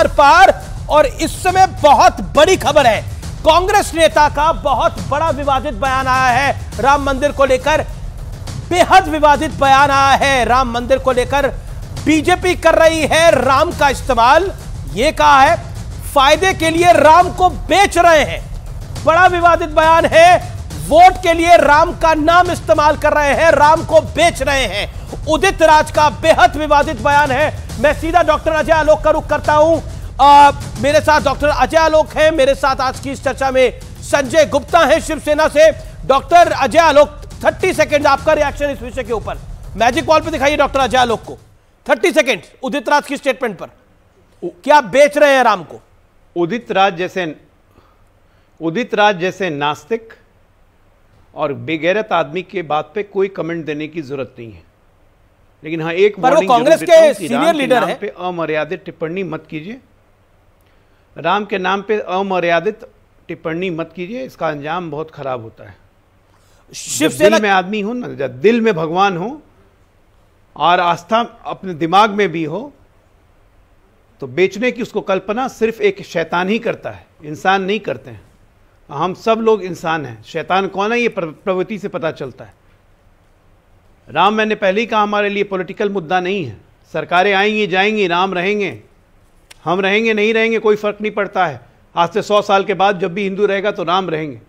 Are पार। और इस समय बहुत बड़ी खबर है, कांग्रेस नेता का बहुत बड़ा विवादित बयान आया है राम मंदिर को लेकर। बेहद विवादित बयान आया है राम मंदिर को लेकर। बीजेपी कर रही है राम का इस्तेमाल, यह कहा है फायदे के लिए राम को बेच रहे हैं। बड़ा विवादित बयान है, वोट के लिए राम का नाम इस्तेमाल कर रहे हैं, राम को बेच रहे हैं। उदित राज का बेहद विवादित बयान है। मैं सीधा डॉक्टर अजय आलोक का रुख करता हूं। मेरे साथ डॉक्टर अजय आलोक हैं, मेरे साथ आज की इस चर्चा में संजय गुप्ता हैं शिवसेना से। डॉक्टर अजय आलोक 30 सेकंड आपका रिएक्शन इस विषय के ऊपर। मैजिक वॉल पे दिखाइए डॉक्टर अजय आलोक को 30 सेकंड उदित राज की स्टेटमेंट पर। क्या बेच रहे हैं राम को? उदित राज जैसे नास्तिक और बेगैरत आदमी के बात पे कोई कमेंट देने की जरूरत नहीं है। लेकिन हाँ, एक वार्निंग कांग्रेस के सीनियर लीडर है, पे अमर्यादित टिप्पणी मत कीजिए। राम के नाम पे अमर्यादित टिप्पणी मत कीजिए, इसका अंजाम बहुत खराब होता है। शिवसेना दिल में आदमी हो ना, जब दिल में भगवान हो और आस्था अपने दिमाग में भी हो, तो बेचने की उसको कल्पना सिर्फ एक शैतान ही करता है, इंसान नहीं करते हैं। हम सब लोग इंसान हैं, शैतान कौन है ये प्रवृत्ति से पता चलता है। राम, मैंने पहले ही कहा, हमारे लिए पॉलिटिकल मुद्दा नहीं है। सरकारें आएंगी जाएंगी, राम रहेंगे, हम रहेंगे नहीं रहेंगे कोई फर्क नहीं पड़ता है। आज से 100 साल के बाद जब भी हिंदू रहेगा तो राम रहेंगे।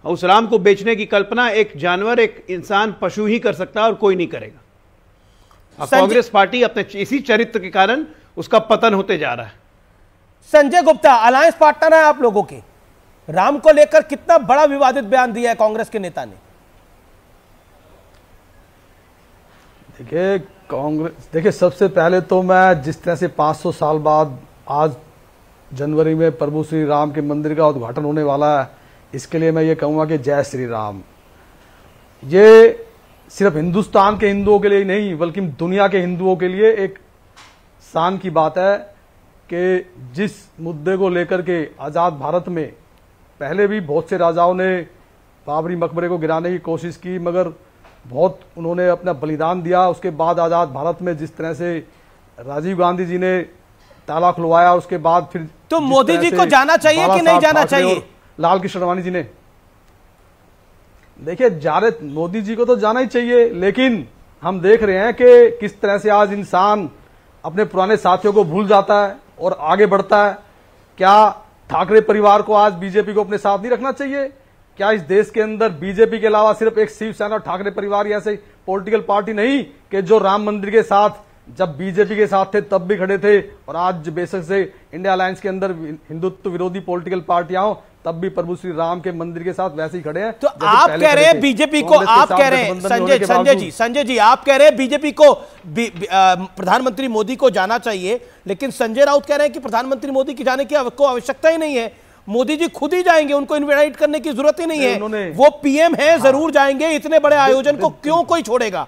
उस राम को बेचने की कल्पना एक जानवर, एक इंसान, पशु ही कर सकता है और कोई नहीं करेगा। कांग्रेस पार्टी अपने इसी चरित्र के कारण उसका पतन होते जा रहा है। संजय गुप्ता अलायंस पार्टनर है आप लोगों के, राम को लेकर कितना बड़ा विवादित बयान दिया है कांग्रेस के नेता ने? देखिए सबसे पहले तो मैं जिस तरह से 500 साल बाद आज जनवरी में प्रभु श्री राम के मंदिर का उद्घाटन होने वाला है, इसके लिए मैं ये कहूँगा कि जय श्री राम। ये सिर्फ हिंदुस्तान के हिंदुओं के लिए नहीं बल्कि दुनिया के हिंदुओं के लिए एक शान की बात है कि जिस मुद्दे को लेकर के आज़ाद भारत में पहले भी बहुत से राजाओं ने बाबरी मकबरे को गिराने की कोशिश की, मगर बहुत उन्होंने अपना बलिदान दिया। उसके बाद आज़ाद भारत में जिस तरह से राजीव गांधी जी ने ताला खुलवाया, उसके बाद फिर तो मोदी जी को जाना चाहिए कि नहीं जाना चाहिए? लाल कृष्ण आडवाणी जी ने, देखिए मोदी जी को तो जाना ही चाहिए, लेकिन हम देख रहे हैं कि किस तरह से आज इंसान अपने पुराने साथियों को भूल जाता है और आगे बढ़ता है। क्या ठाकरे परिवार को आज बीजेपी को अपने साथ नहीं रखना चाहिए? क्या इस देश के अंदर बीजेपी के अलावा सिर्फ एक शिवसेना और ठाकरे परिवार ऐसे पॉलिटिकल पार्टी नहीं कि जो राम मंदिर के साथ जब बीजेपी के साथ थे तब भी खड़े थे, और आज बेशक से इंडिया अलायंस के अंदर हिंदुत्व विरोधी पॉलिटिकल पार्टियां हो तब भी प्रभु श्री राम के मंदिर के साथ वैसे ही खड़े हैं। तो आप कह रहे हैं बीजेपी को, आप कह रहे हैं संजय जी आप कह रहे हैं बीजेपी को प्रधानमंत्री मोदी को जाना चाहिए, लेकिन संजय राउत कह रहे हैं कि प्रधानमंत्री मोदी की जाने की आवश्यकता ही नहीं है, मोदी जी खुद ही जाएंगे, उनको इनवाइट करने की जरूरत ही नहीं है, वो पीएम है, जरूर जाएंगे। इतने बड़े आयोजन को क्यों कोई छोड़ेगा?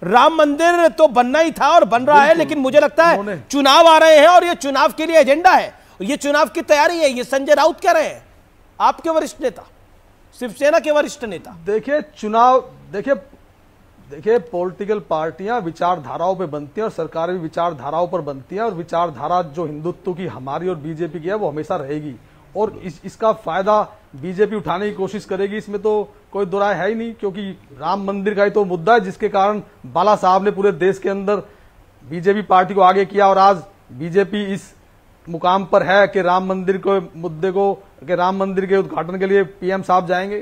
राम मंदिर तो बनना ही था और बन रहा है, लेकिन मुझे लगता है चुनाव आ रहे हैं और ये चुनाव के लिए एजेंडा है, ये चुनाव की तैयारी है, ये संजय राउत कह रहे हैं, आपके वरिष्ठ नेता, शिवसेना के वरिष्ठ नेता। देखिए पॉलिटिकल पार्टियां विचारधाराओं पे बनती हैं और सरकारें भी विचारधाराओं पर बनती हैं, और विचारधारा जो हिंदुत्व की हमारी और बीजेपी की है वो हमेशा रहेगी, और इसका फायदा बीजेपी उठाने की कोशिश करेगी, इसमें तो कोई दो राय है ही नहीं। क्योंकि राम मंदिर का ही तो मुद्दा है जिसके कारण बाला साहब ने पूरे देश के अंदर बीजेपी पार्टी को आगे किया, और आज बीजेपी इस मुकाम पर है कि राम मंदिर को मुद्दे को कि राम मंदिर के उद्घाटन के लिए पीएम साहब जाएंगे।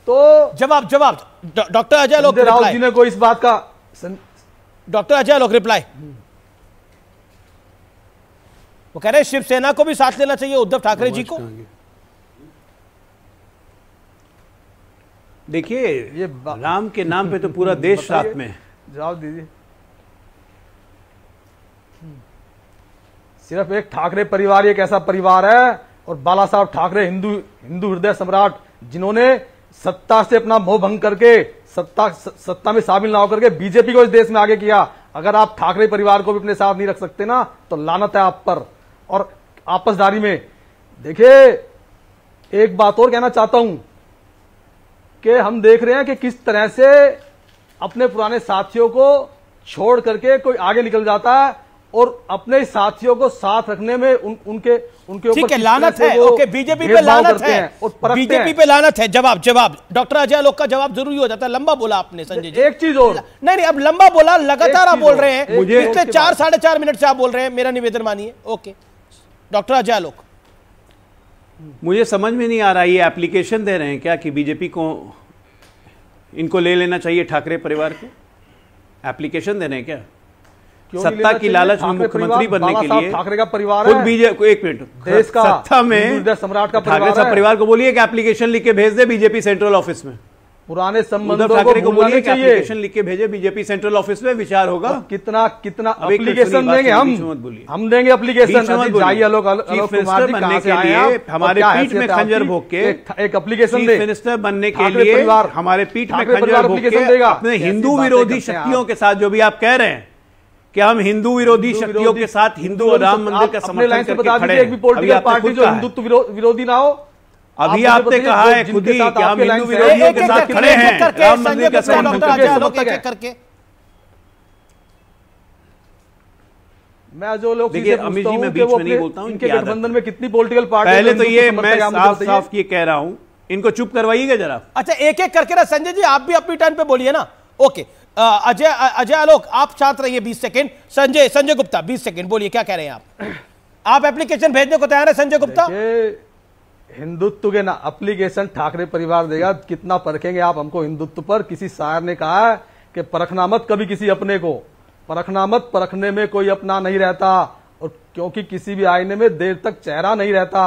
तो जवाब डॉक्टर अजय आलोक राउत जी ने कोई इस बात का डॉक्टर अजय आलोक रिप्लाई, वो कह रहे हैं शिवसेना को भी साथ लेना चाहिए उद्धव ठाकरे जी को। देखिए ये राम के नाम पे तो पूरा देश साथ में है। जवाब दीजिए। सिर्फ एक ठाकरे परिवार एक ऐसा परिवार है, और बाला साहब ठाकरे हिंदू हृदय सम्राट, जिन्होंने सत्ता से अपना मोह भंग करके सत्ता में शामिल ना होकर के बीजेपी को इस देश में आगे किया। अगर आप ठाकरे परिवार को भी अपने साथ नहीं रख सकते ना, तो लानत है आप पर और आपसदारी में। देखिए एक बात और कहना चाहता हूं कि हम देख रहे हैं कि किस तरह से अपने पुराने साथियों को छोड़ करके कोई आगे निकल जाता है और अपने साथियों को साथ रखने में उनके ऊपर ठीक है, लानत है। ओके, बीजेपी पे लानत है, बीजेपी पे लानत है। जवाब डॉक्टर अजय आलोक का जवाब जरूरी हो जाता है। लंबा बोला आपने संजय जी। एक चीज और, नहीं, अब लंबा बोला, लगातार आप बोल रहे हैं, पिछले 4 साढ़े 4 मिनट से आप बोल रहे हैं, मेरा निवेदन मानिए। ओके, डॉक्टर अजय आलोक, मुझे समझ में नहीं आ रहा, ये एप्लीकेशन दे रहे हैं क्या कि बीजेपी को इनको ले लेना चाहिए ठाकरे परिवार को? एप्लीकेशन दे रहे हैं क्या? सत्ता की लालच में मुख्यमंत्री बनने के लिए ठाकरे का परिवार खुद बीजेपी, एक मिनट, देश का सत्ता में सम्राट का ठाकरे साहब परिवार को बोलिए कि एप्लीकेशन लिख के भेज दे बीजेपी सेंट्रल ऑफिस में। पुराने संबंधों उद्धव ठाकरे को बोलिए कि एप्लीकेशन लिख के भेजे बीजेपी सेंट्रल ऑफिस में, विचार होगा। कितना एप्लीकेशन देंगे हम देंगे एप्लीकेशन। चीफ मिनिस्टर बनने के लिए हमारे पीठ में खंजर भोग के एक एप्लीकेशन, चीफ मिनिस्टर बनने के लिए हमारे पीठ में खंजर भोग के अपने हिंदू विरोधी शक्तियों के साथ, जो भी आप कह रहे हैं कि हम हिंदू विरोधी शक्तियों के साथ हिंदू और राम मंदिर का समर्थन करके खड़े हैं, पॉलिटिकल पार्टी जो हिंदुत्व विरोधी ना हो। अभी आपने कहा है खुद ही कि हम हिंदू विरोधियों के साथ खड़े हैं, राम मंदिर का समर्थन करके। मैं जो लोग देखिए अमित जी, मैं बीच में नहीं बोलता हूं, इनके गठबंधन में कितनी पॉलिटिकल पार्टी, पहले तो ये मैं साफ ये कह रहा हूं, इनको चुप करवाइएगा जरा। अच्छा, एक एक करके ना संजय जी, आप भी अपनी टर्न पे बोलिए ना। ओके, अजय आलोक आप शांत रहिए 20 सेकंड। संजय गुप्ता 20 सेकंड बोलिए, क्या कह रहे हैं आप एप्लीकेशन भेजने को तैयार है संजय गुप्ता? हिंदुत्व के ना एप्लीकेशन ठाकरे परिवार देगा, कितना परखेंगे आप हमको हिंदुत्व पर? किसी शायर ने कहा है कि परखना मत कभी किसी अपने को, परखना मत, परखने में कोई अपना नहीं रहता, और क्योंकि किसी भी आईने में देर तक चेहरा नहीं रहता।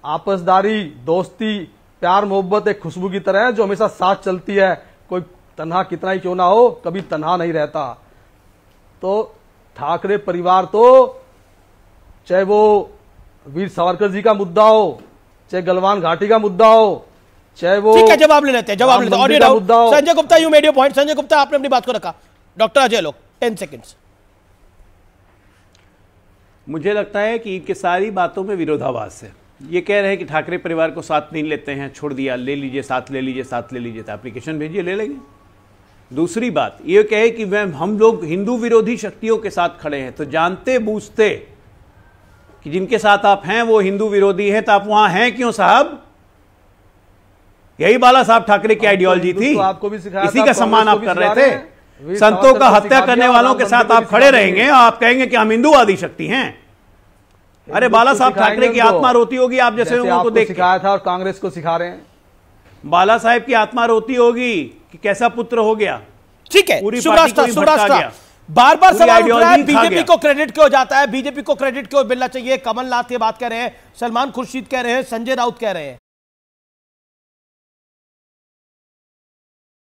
आपसदारी, दोस्ती, प्यार मोहब्बत एक खुशबू की तरह है जो हमेशा साथ चलती है। कोई तन्हा कितना ही क्यों ना हो, कभी तन्हा नहीं रहता। तो ठाकरे परिवार तो चाहे वो वीर सावरकर जी का मुद्दा हो, चाहे गलवान घाटी का मुद्दा हो, चाहे वो, ठीक है, जवाब ले लेते हैं। Audio down. Sanjay Gupta, you made your point. Sanjay Gupta, आपने अपनी बात को रखा। Doctor Ajay Alok 10 seconds. मुझे लगता है कि इनके सारी बातों में विरोधाभास है। ये कह रहे हैं कि ठाकरे परिवार को साथ नहीं लेते हैं, छोड़ दिया, ले लीजिए, साथ ले लीजिए, साथ ले लीजिए, तो एप्लीकेशन भेजिए, ले लेंगे। दूसरी बात ये कहे कि हम लोग हिंदू विरोधी शक्तियों के साथ खड़े हैं, तो जानते बूझते कि जिनके साथ आप हैं वो हिंदू विरोधी हैं, तो आप वहां हैं क्यों साहब? यही बाला साहब ठाकरे की आइडियोलॉजी थी, तो आपको भी सिखाया, इसी का सम्मान आप कर रहे थे। संतों का हत्या करने वालों के साथ आप खड़े रहेंगे, आप कहेंगे कि हम हिंदूवादी शक्ति हैं। अरे बाला साहब ठाकरे की आत्मा रोती होगी आप जैसे लोगों को देख सिखाया था, और कांग्रेस को सिखा रहे हैं। बाला साहब की आत्मा रोती होगी कि कैसा पुत्र हो गया। ठीक है, पूरी पार्टी को भटका गया। बार बार सवाल उठ रहा है बीजेपी को क्रेडिट क्यों जाता है, बीजेपी को क्रेडिट क्यों मिलना चाहिए? कमलनाथ ये बात कह रहे हैं, सलमान खुर्शीद कह रहे हैं, संजय राउत कह रहे हैं।